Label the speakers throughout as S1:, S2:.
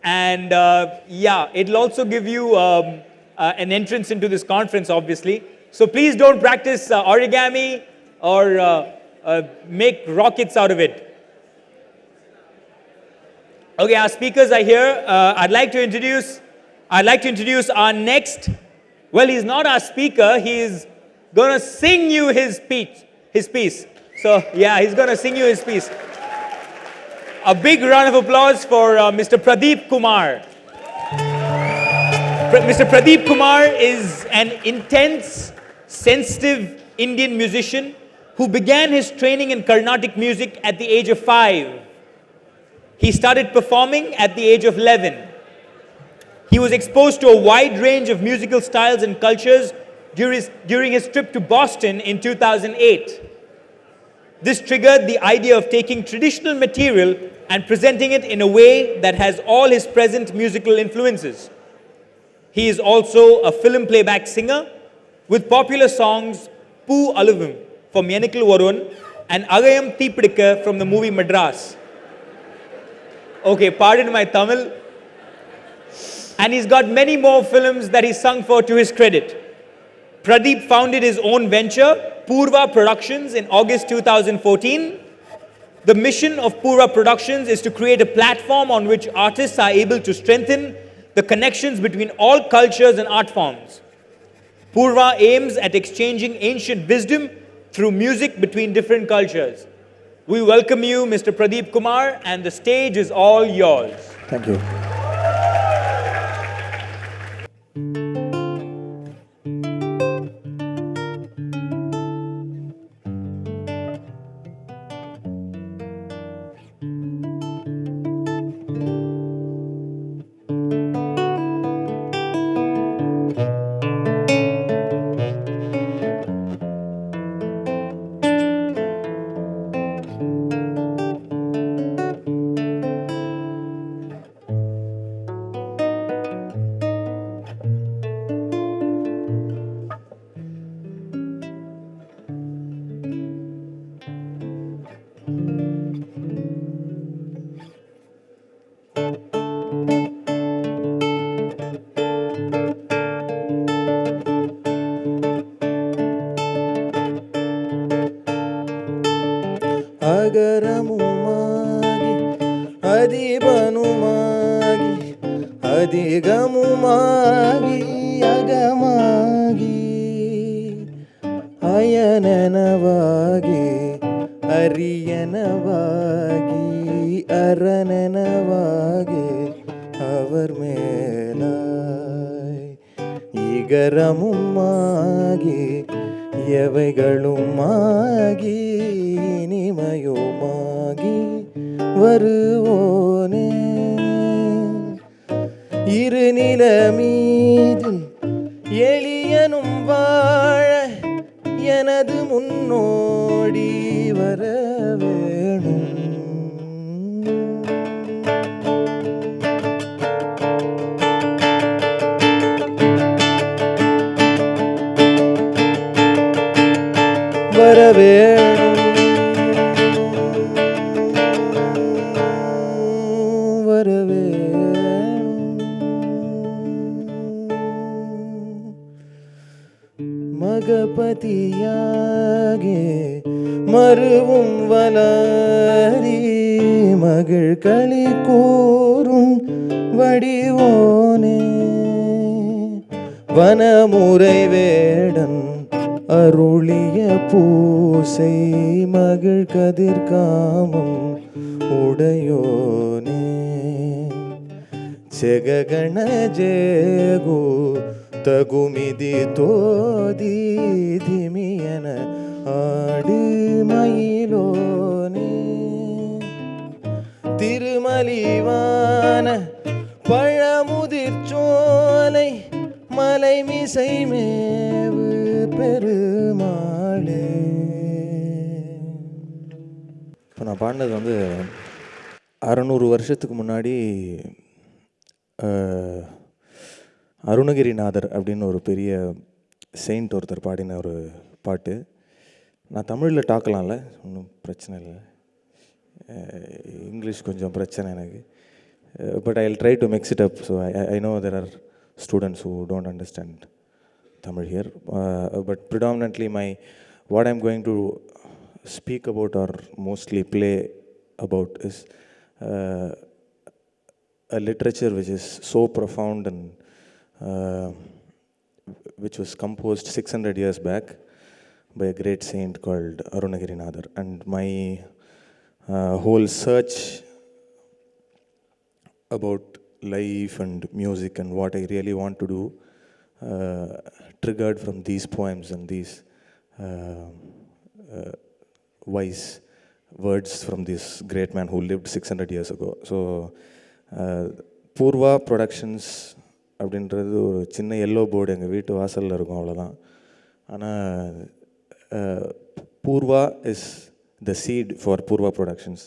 S1: And yeah, it'll also give you an entrance into this conference, obviously. So please don't practice origami or make rockets out of it. Okay, our speakers are here. I'd like to introduce our next. Well, he's not our speaker. He's going to sing you his piece. So yeah, he's going to sing you his piece. A big round of applause for Mr. Pradeep Kumar. Mr. Pradeep Kumar is an intense, sensitive Indian musician who began his training in Carnatic music at the age of 5. He started performing at the age of 11. He was exposed to a wide range of musical styles and cultures during his trip to Boston in 2008. This triggered the idea of taking traditional material and presenting it in a way that has all his present musical influences. He is also a film playback singer with popular songs Poo Aluvum from Yenikal Varun and Agayam Teepidikka from the movie Madras. Okay, pardon my Tamil. And he's got many more films that he's sung for to his credit. Pradeep founded his own venture, Poorvaa Productions, in August 2014. The mission of Poorvaa Productions is to create a platform on which artists are able to strengthen the connections between all cultures and art forms. Poorvaa aims at exchanging ancient wisdom through music between different cultures. We welcome you, Mr. Pradeep Kumar, and the stage is all yours.
S2: Thank you. Agaramumagi, adibanumagi, adigamumagi, agamagi, ayananavagi, ariyanavagi, arananavagi, avarmelai, igaramumagi, எவைகளுமாகி இனிமையுமாகி வருவோனே இருநிலமீதில் எளியனும் வாழ எனது முன்னோடி வர வேணும் வரவேணும் மகபதியாகே மருவும் வலாரி மகிழ் களி கூறும் வடிவோனே வனமுறை வேடன் அருளிய பூசை மகிழ் கதிர்காமம் உடையோனே செககண ஜேகு தகுமிதி தோதி திமியன ஆடு மயிலோனே திருமலிவான பழமுதிர்ச்சோலை மலைமிசை மேவு பெருமாளே. இப்போ நான் பாடினது வந்து 600 வருஷத்துக்கு முன்னாடி அருணகிரிநாதர் அப்படின்னு ஒரு பெரிய செயின்ட் ஒருத்தர் பாடின ஒரு பாட்டு. நான் தமிழில் டாக்கலாம்ல, ஒன்றும் பிரச்சனை இல்லை. இங்கிலீஷ் கொஞ்சம் பிரச்சனை எனக்கு. but I'll try to mix it up. So I know there are students who don't understand Tamil here, but predominantly what I'm going to speak about or mostly play about is uh, a literature which is so profound and uh, which was composed 600 years back by a great saint called Arunagirinadar. And my whole search about life and music and what I really want to do triggered from these poems and these uh, uh, wise words from this great man who lived 600 years ago. So, Poorvaa Productions அப்படின்றது ஒரு சின்ன yellow board எங்கள் வீட்டு வாசலில் இருக்கும், அவ்வளோதான். ஆனால் Poorvaa is the seed for Poorvaa Productions.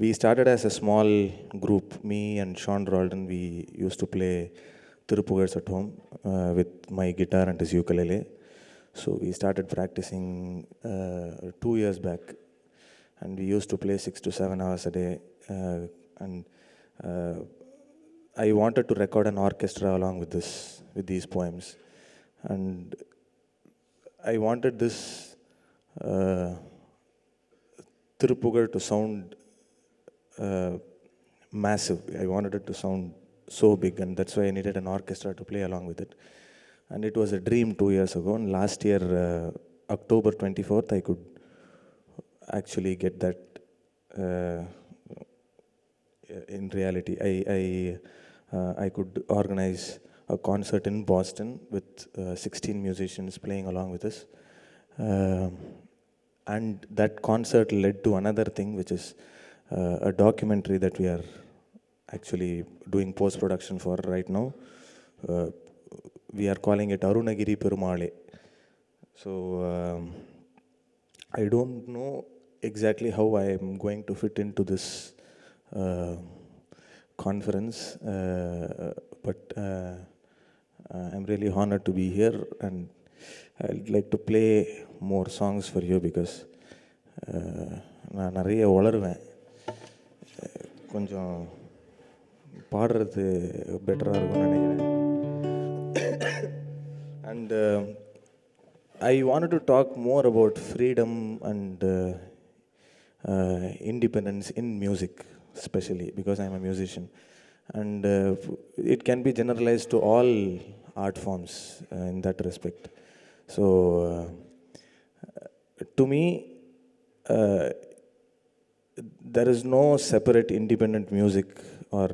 S2: We started as a small group, me and Sean Roldan. We used to play Tirupugars at home with my guitar and his ukulele. So we started practicing 2 years back, and we used to play 6 to 7 hours a day. And I wanted to record an orchestra along with these poems, and I wanted this Tirupugar to sound massive. I wanted it to sound so big, and that's why I needed an orchestra to play along with it. And it was a dream 2 years ago, and last year, October 24th, I could actually get that in reality. I could organize a concert in Boston with 16 musicians playing along with us. And that concert led to another thing, which is a documentary that we are actually doing post-production for right now. We are calling it Arunagiri Perumale. So I don't know exactly how I am going to fit into this conference, but I'm really honored to be here, and I'd like to play more songs for you because நான் நிறைய வளருவேன். கொஞ்சம் பாடுறது பெட்டராக இருக்கும்னு நினைக்கிறேன். And I wanted to talk more about freedom and independence in music, especially because I'm a musician. And it can be generalized to all art forms in that respect. So, to me, there is no separate independent music or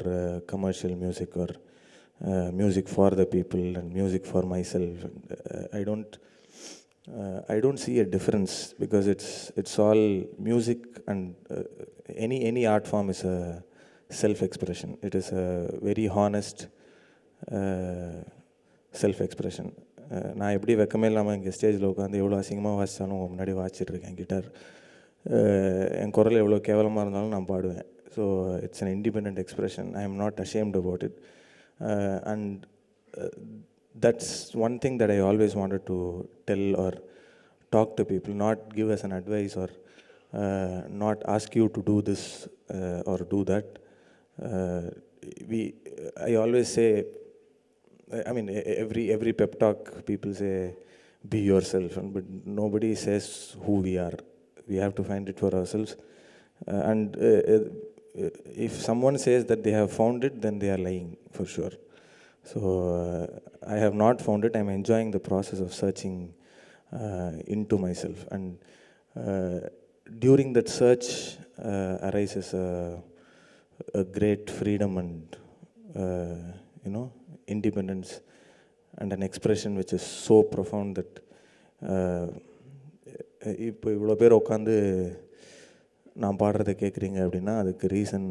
S2: commercial music or music for the people and music for myself. I don't see a difference because it's all music, and any art form is a self-expression. It is a very honest self-expression. நான் எப்படி வெக்கமே இல்லாமல் இங்கே ஸ்டேஜில் உட்காந்து எவ்வளோ அசிங்கமாக வாசித்தாலும் முன்னாடி வாசிச்சிட்ருக்கேன் கிட்டார். என் குரல் எவ்வளோ கேவலமாக இருந்தாலும் நான் பாடுவேன். So it's an independent expression. I am not ashamed about it. And that's one thing that I always wanted to tell or talk to people, not give us an advice or not ask you to do this or do that. I always say, I mean, every pep talk people say, be yourself, but nobody says who we are. We have to find it for ourselves. And if someone says that they have found it, then they are lying for sure. So I have not found it. I'm enjoying the process of searching into myself, and during that search arises a great freedom and independence and an expression which is so profound that இப்போ இவ்வளோ பேர் உட்காந்து நான் பாடுறதை கேட்குறீங்க அப்படின்னா அதுக்கு reason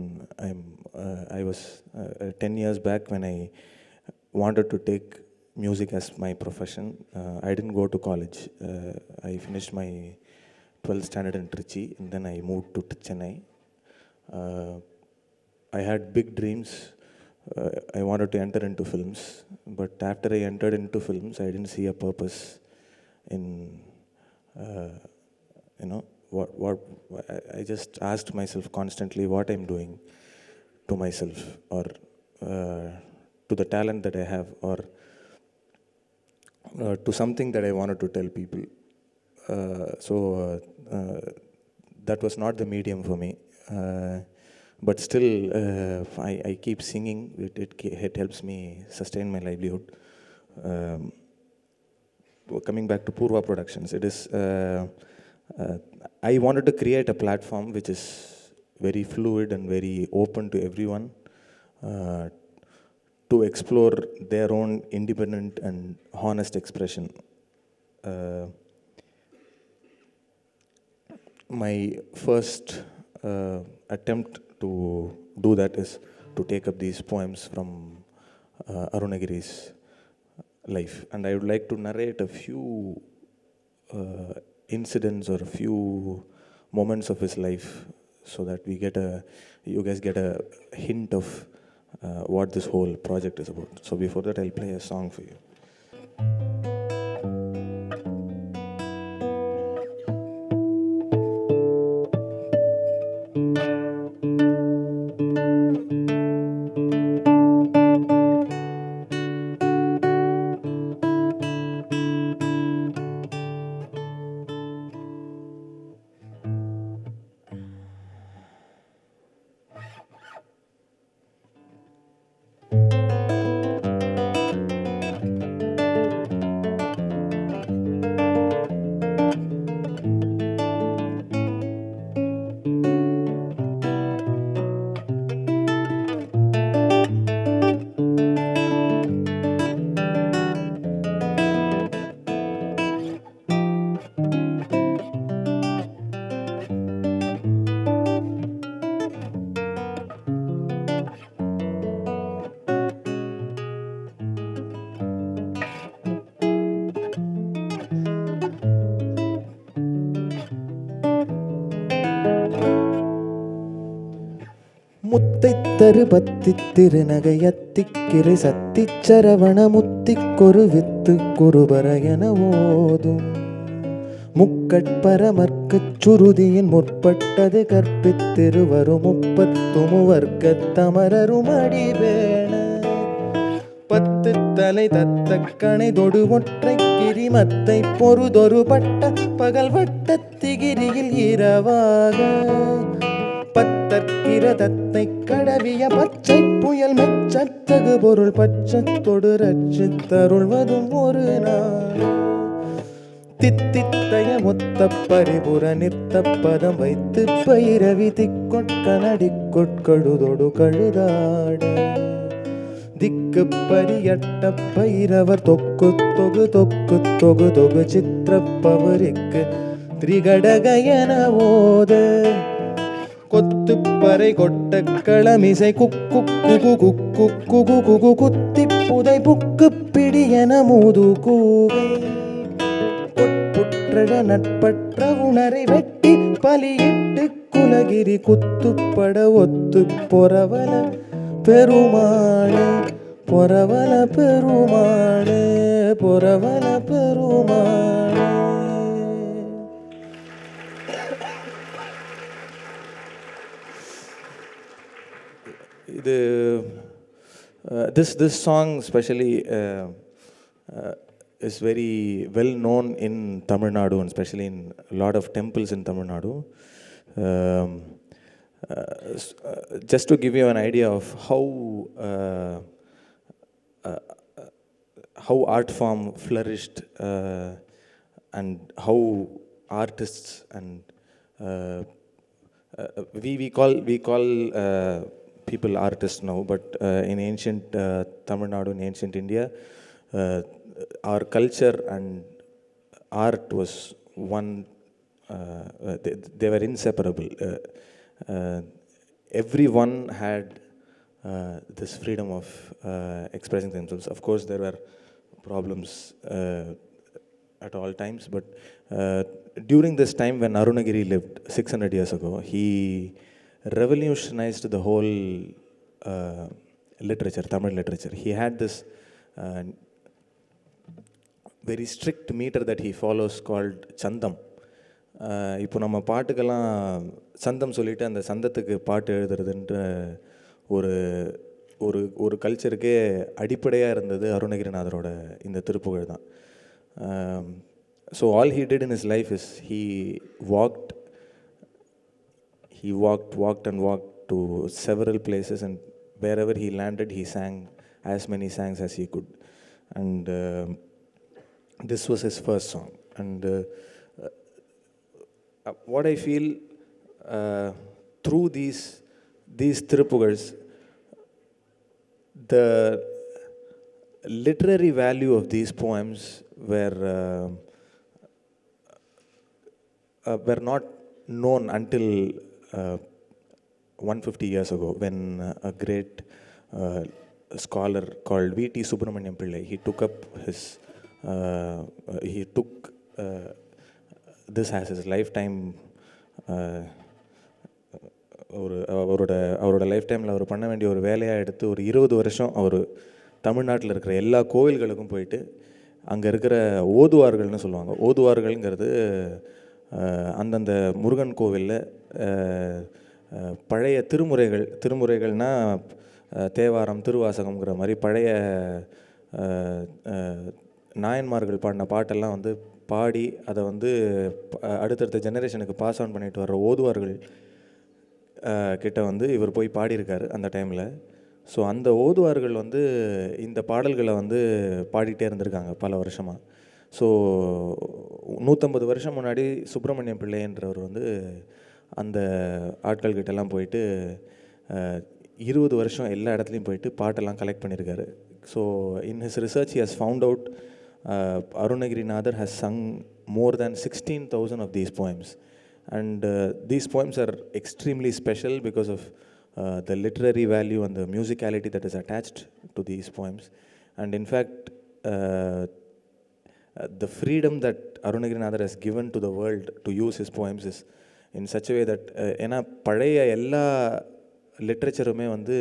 S2: I was 10 years back when I wanted to take music as my profession. I didn't go to college. I finished my 12th standard in Trichy, and then I moved to Chennai. I had big dreams. I wanted to enter into films, but after I entered into films, I didn't see a purpose in what I just asked myself constantly what I'm doing. to myself or to the talent that I have, or to something that I wanted to tell people. That was not the medium for me. But still, I keep singing. It helps me sustain my livelihood. Coming back to Poorvaa Productions, it is. I wanted to create a platform which is very fluid and very open to everyone, to explore their own independent and honest expression. My first attempt to do that is to take up these poems from Arunagiri's life, and I would like to narrate a few incidents or a few moments of his life, so that you guys get a hint of what this whole project is about. So before that, I'll play a song for you. முத்தைத்தரு பத்தித் திருநகையத்திக்கிரை சத்திச்சரவண முத்திக்கொரு with குருபர என ஓதும் முக்கட்பரமர்க்குச் சுருதியின் முற்பட்டது கற்பித்திருவரும் முப்பத்துமுவர்க்கத் தமரரும் அடிவேண பத்து தலை தத்தக்கணை தொடு ஒற்றை கிரிமத்தை பொறுதொரு பட்ட பகல் வட்டத்திகிரியில் இரவாக பத்தற்கிரதத்தை கடவிய பச்சை புயல் மெச்சத்தகு பொருள் பச்சத்தொடு ரட்சித்தருள்வதும் ஒரு நாள் தித்தித்தய மொத்த பரிபுர நிறுத்த பதம் வைத்து பைரவி திக்கொட்கனடி கொட்கழுதொடு கழுதாட திக்கு பரியட்ட பைரவர் தொக்கு தொகு தொக்கு தொகு தொகு சித்திரப்பவருக்கு திரிகடகயன ஓத கொத்துப்பறை கொட்ட களமிசை குக்கு குகு குக்கு குகு குகு குத்தி புதை புக்கு பிடியன மூது கூகை கொட்புற்ற நட்பற்ற உணரை வெட்டி பலியிட்டு குலகிரி குத்துப்பட ஒத்து பொறவல பெருமாளே பொறவல பெருமாளே பொறவல பெருமாளே. This song especially is very well known in Tamil Nadu, and especially in a lot of temples in Tamil Nadu. Just to give you an idea of how art form flourished, and how artists and we call people artists now, but in ancient Tamil Nadu, in ancient India, our culture and art was one. They were inseparable. Everyone had this freedom of expressing themselves. Of course, there were problems at all times, but during this time when Arunagiri lived 600 years ago, he revolutionized the whole literature, Tamil literature. He had this very strict meter that he follows called Chandam. இப்போ நம்ம பாட்டுக்கெல்லாம் சந்தம் சொல்லிவிட்டு அந்த சந்தத்துக்கு பாட்டு எழுதுறதுன்ட்டு ஒரு ஒரு ஒரு கல்ச்சருக்கே அடிப்படையாக இருந்தது அருணகிரிநாதரோட இந்த திருப்புகழ் தான். So all he did in his life is walked walked and walked to several places, and wherever he landed he sang as many songs as he could, and this was his first song. And what I feel through these Tirupugals, the literary value of these poems were not known until 150 years ago, when a great scholar called V.T. Subramaniam Pillai, he took this as his lifetime. அவரோட life டைமில் அவர் பண்ண வேண்டிய ஒரு வேலையாக எடுத்து ஒரு 20 வருஷம் அவர் தமிழ்நாட்டில் இருக்கிற எல்லா கோவில்களுக்கும் போயிட்டு அங்கே இருக்கிற ஓதுவார்கள்னு சொல்லுவாங்க. ஓதுவார்கள்ங்கிறது அந்தந்த முருகன் கோவிலில் பழைய திருமுறைகள்னால் தேவாரம், திருவாசகம்ங்கிற மாதிரி பழைய நாயன்மார்கள் பாடின பாட்டெல்லாம் வந்து பாடி அதை வந்து அடுத்தடுத்த ஜெனரேஷனுக்கு பாஸ் ஆன் பண்ணிட்டு வர்ற ஓதுவார்கள் கிட்ட வந்து இவர் போய் பாடியிருக்காரு அந்த டைமில். ஸோ அந்த ஓதுவார்கள் வந்து இந்த பாடல்களை வந்து பாடிட்டே இருந்திருக்காங்க பல வருஷமாக. ஸோ 150 வருஷம் முன்னாடி சுப்பிரமணியம் பிள்ளைன்றவர் வந்து அந்த ஆட்கள்கிட்டலாம் போயிட்டு 20 வருஷம் எல்லா இடத்துலையும் போயிட்டு பாட்டெல்லாம் கலெக்ட் பண்ணியிருக்காரு. So in his research he has found out Arunagirinathar has sung more than 16,000 of these poems. And these poems are extremely special because of the literary value and the musicality that is attached to these poems. And in fact, the freedom that Arunagirinathar has given to the world to use his poems is in such a way that ஏன்னா பழைய எல்லா லிட்ரேச்சருமே வந்து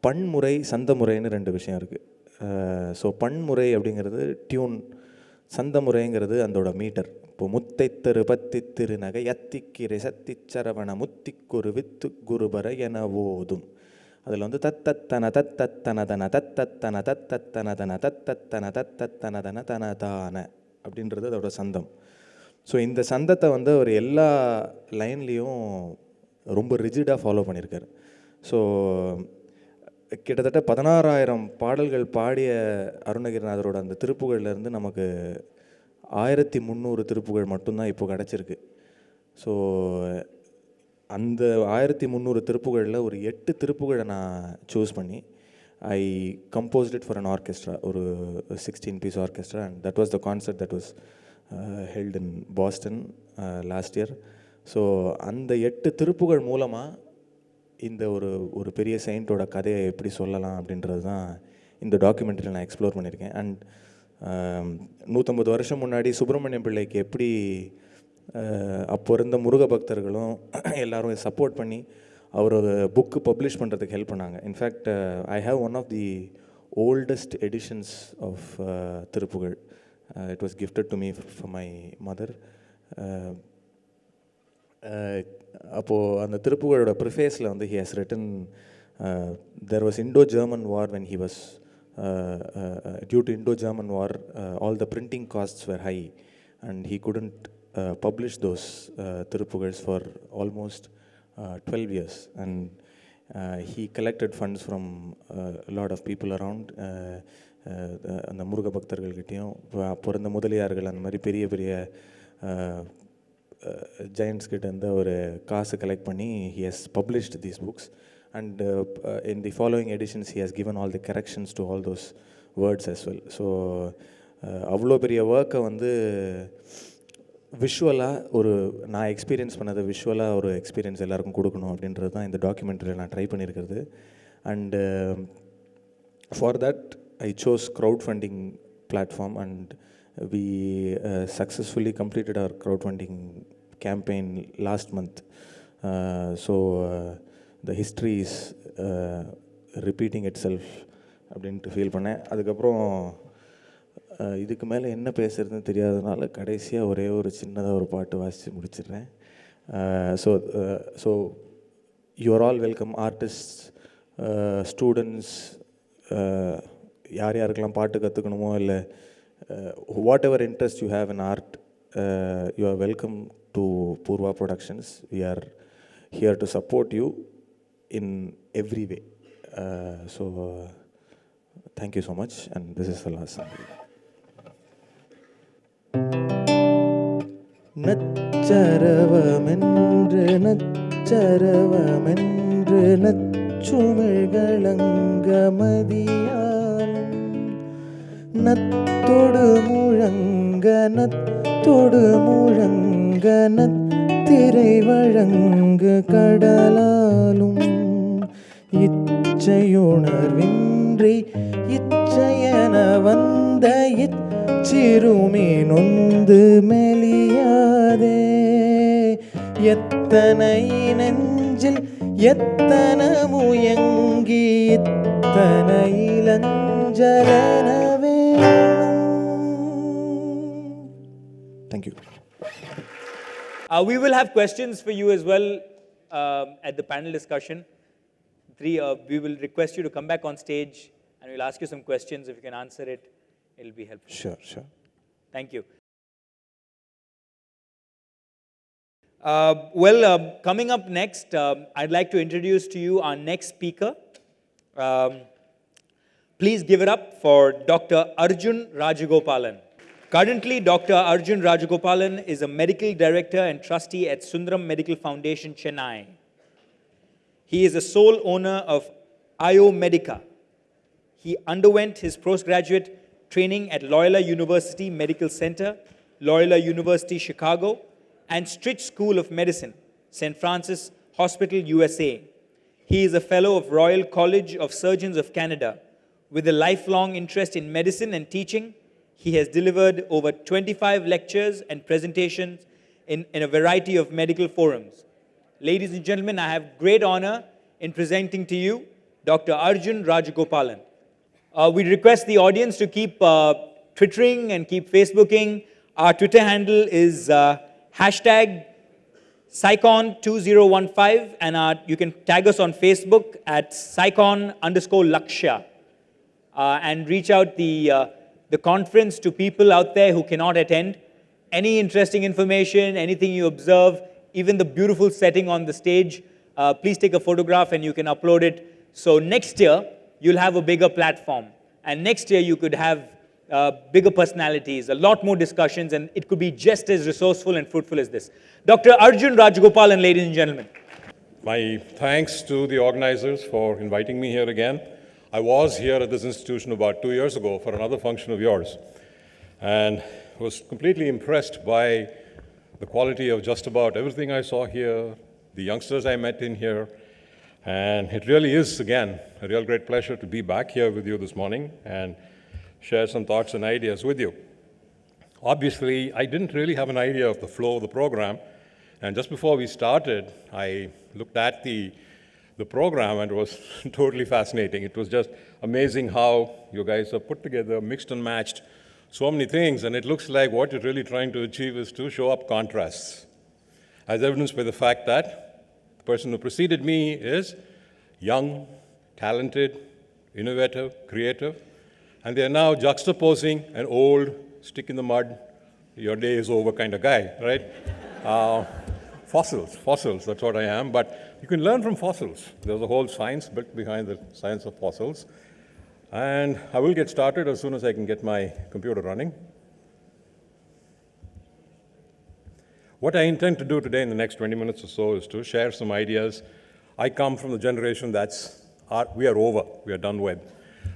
S2: பன்முறை சந்தமுறைன்னு 2 விஷயம் இருக்குது. So பன்முறை அப்படிங்கிறது tune, சந்தமுறைங்கிறது அதோட metre. இப்போ முத்தைத்தரு பத்தித்திரு நகை அத்திக்கிரை சத்திச்சரவண முத்திக்குரு வித்து குருபர என ஓதும். அதில் வந்து தத்தத்தன தத்தத்தனதன தத்தத்தன தத்தத்தனதன தத்தத்தன தத்தத்தனதன தனதான அப்படின்றது அதோட சந்தம். ஸோ இந்த சந்தத்தை வந்து அவர் எல்லா லைன்லேயும் ரொம்ப ரிஜிடாக ஃபாலோ பண்ணியிருக்காரு. ஸோ கிட்டத்தட்ட 16,000 பாடல்கள் பாடிய அருணகிரிநாதரோட அந்த திருப்புகழ்லேருந்து நமக்கு 1300 திருப்புகழ் மட்டும்தான் இப்போ கிடச்சிருக்கு. ஸோ அந்த 1300 திருப்புகழில் ஒரு 8 திருப்புகழை நான் சூஸ் பண்ணி I composed it for an orchestra, ஒரு 16 piece orchestra, and that was the concert that was held in Boston last year. So அந்த 8 திருப்புகழ் மூலமாக இந்த ஒரு பெரிய செயின்ட்டோட கதையை எப்படி சொல்லலாம் அப்படின்றது தான் இந்த டாக்குமெண்ட்ரியில் நான் எக்ஸ்ப்ளோர் பண்ணியிருக்கேன். அண்ட் 150 வருஷம் முன்னாடி சுப்பிரமணியம் பிள்ளைக்கு எப்படி அப்போ இருந்த முருக பக்தர்களும் எல்லோரும் சப்போர்ட் பண்ணி அவரோட புக்கு பப்ளிஷ் பண்ணுறதுக்கு ஹெல்ப் பண்ணாங்க. In fact I have one of the oldest editions of Thiruppugazh. It was gifted to me for my mother. அப்போது அந்த திருப்புகழோட ப்ரிஃபேஸில் வந்து he has written there was Indo-German war when he was due to Indo-German war all the printing costs were high and he couldn't publish those Tirupugals for almost 12 years, and he collected funds from a lot of people around. அந்த முருக பக்தர்கள்கிட்டையும் அப்போ இருந்த முதலியார்கள் அந்த மாதிரி பெரிய பெரிய giants கிட்டேருந்து ஒரு காசு கலெக்ட் பண்ணி he has published these books, and in the following editions he has given all the corrections to all those words as well. So அவ்வளோ பெரிய ஒர்க்கை வந்து விஷுவலாக ஒரு நான் எக்ஸ்பீரியன்ஸ் பண்ணதை விஷுவலாக ஒரு எக்ஸ்பீரியன்ஸ் எல்லாருக்கும் கொடுக்கணும் அப்படின்றது தான் இந்த டாக்குமெண்ட்ரியில் நான் ட்ரை பண்ணியிருக்கிறது. And for that I chose crowd funding platform, and we successfully completed our crowdfunding campaign last month. So the history is repeating itself அப்படின்ட்டு ஃபீல் பண்ணேன். அதுக்கப்புறம் இதுக்கு மேலே என்ன பேசுகிறதுன்னு தெரியாததுனால கடைசியாக ஒரே ஒரு சின்னதாக ஒரு பாட்டு வாசித்து முடிச்சிடுறேன். So you are all welcome, artist students யார் யாருக்கெல்லாம் பாட்டு கற்றுக்கணுமோ இல்லை what ever interest you have in art you are welcome to Poorvaa Productions. We are here to support you in every way. So thank you so much, and this is the last song. நச்சரவமென்று நச்சரவமென்று நச்சுமிழ்களங்கமதியால் நத்தொடு முழங்க நத்தொடு முழங்க நத்திரை வழங்கு கடலாலும் இச்சையுணர்வின்றி இச்சையென வந்த இச்சிறுமி நொந்து மெலியாதே எத்தனை நெஞ்சில் எத்தனை முயங்கி இத்தனை இளஞ்சலன வேணும். Thank you.
S1: We will have questions for you as well at the panel discussion. We will request you to come back on stage and we'll ask you some questions. If you can answer it, it'll be helpful.
S2: Sure.
S1: Thank you. Coming up next, I'd like to introduce to you our next speaker. Please give it up for Dr. Arjun Rajagopalan. Currently, Dr. Arjun Rajagopalan is a medical director and trustee at Sundaram Medical Foundation, Chennai. He is the sole owner of IO Medica. He underwent his postgraduate training at Loyola University Medical Center, Loyola University Chicago, and Stritch School of Medicine, St. Francis Hospital, USA. He is a fellow of Royal College of Surgeons of Canada. With a lifelong interest in medicine and teaching, he has delivered over 25 lectures and presentations in a variety of medical forums. Ladies and gentlemen, I have great honor in presenting to you Dr. Arjun Rajagopalan. We request the audience to keep twittering and keep Facebooking. Our Twitter handle is hashtag SYCon2015, and you can tag us on Facebook at SYCon_Lakshya. And reach out the conference to people out there who cannot attend. Any interesting information, anything you observe, even the beautiful setting on the stage, please take a photograph and you can upload it. So next year, you'll have a bigger platform. And next year, you could have bigger personalities, a lot more discussions, and it could be just as resourceful and fruitful as this. Dr. Arjun Rajagopalan, ladies and gentlemen.
S3: My thanks to the organizers for inviting me here again. I was here at this institution about 2 years ago for another function of yours, and was completely impressed by the quality of just about everything I saw here, the youngsters I met in here, and it really is, again, a real great pleasure to be back here with you this morning and share some thoughts and ideas with you. Obviously, I didn't really have an idea of the flow of the program, and just before we started, I looked at the program, and it was totally fascinating. It was just amazing how you guys have put together, mixed and matched so many things, and it looks like what you're really trying to achieve is to show up contrasts, as evidenced by the fact that the person who preceded me is young, talented, innovative, creative, and they are now juxtaposing an old, stick in the mud, your day is over kind of guy, right? Fossils, that's what I am, but you can learn from fossils. There's a whole science built behind the science of fossils. And I will get started as soon as I can get my computer running. What I intend to do today in the next 20 minutes or so is to share some ideas. I come from the generation we are over, we are done with.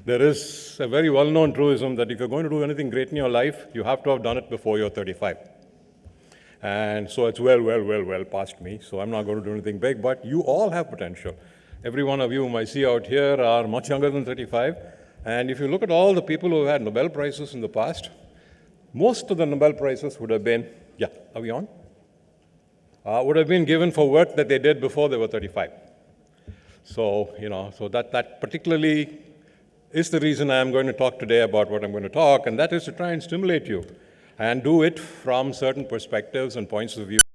S3: There is a very well-known truism that if you're going to do anything great in your life, you have to have done it before you're 35. And so it's well past me, so I'm not going to do anything big, but you all have potential. Every one of you whom I see out here are much younger than 35, and if you look at all the people who have had Nobel Prizes in the past, most of the Nobel Prizes would have been, are we on? Would have been given for work that they did before they were 35. So, so that particularly is the reason I'm going to talk today about what I'm going to talk, and that is to try and stimulate you and do it from certain perspectives and points of view